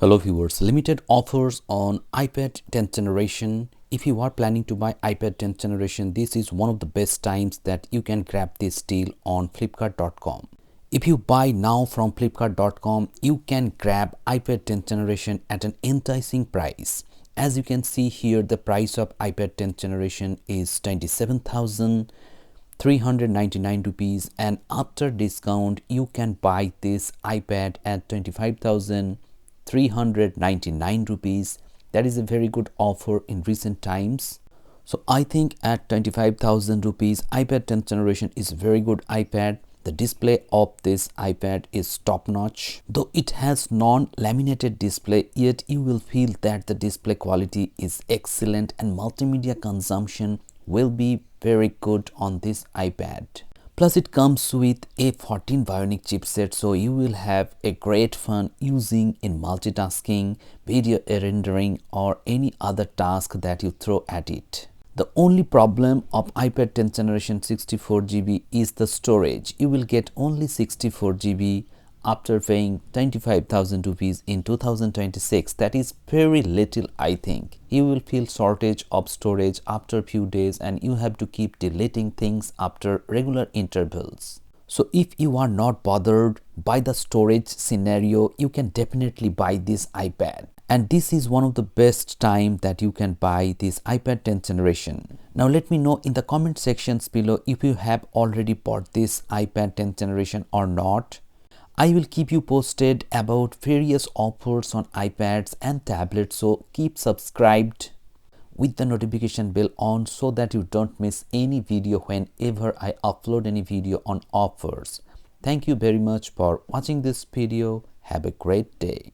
Hello viewers, limited offers on iPad 10th generation. If you are planning to buy iPad 10th generation, this is one of the best times that you can grab this deal on Flipkart.com. If you buy now from Flipkart.com, you can grab iPad 10th generation at an enticing price. As you can see here, the price of iPad 10th generation is 27,399 rupees, and after discount you can buy this iPad at 25,399 rupees. That is a very good offer in recent times. So I think at 25,000 rupees iPad 10th generation is a very good iPad. The display of this iPad is top notch. Though it has non-laminated display, yet you will feel that the display quality is excellent and multimedia consumption will be very good on this iPad. Plus it comes with a 14 Bionic chipset, so you will have a great fun using in multitasking, video rendering or any other task that you throw at it. The only problem of iPad 10th generation 64GB is the storage. You will get only 64GB after paying 25,000 rupees in 2026. That is very little, I think. You will feel shortage of storage after few days and you have to keep deleting things after regular intervals. So if you are not bothered by the storage scenario, you can definitely buy this iPad. And this is one of the best time that you can buy this iPad 10th generation. Now let me know in the comment sections below if you have already bought this iPad 10th generation or not. I will keep you posted about various offers on iPads and tablets, so keep subscribed with the notification bell on so that you don't miss any video whenever I upload any video on offers. Thank you very much for watching this video. Have a great day.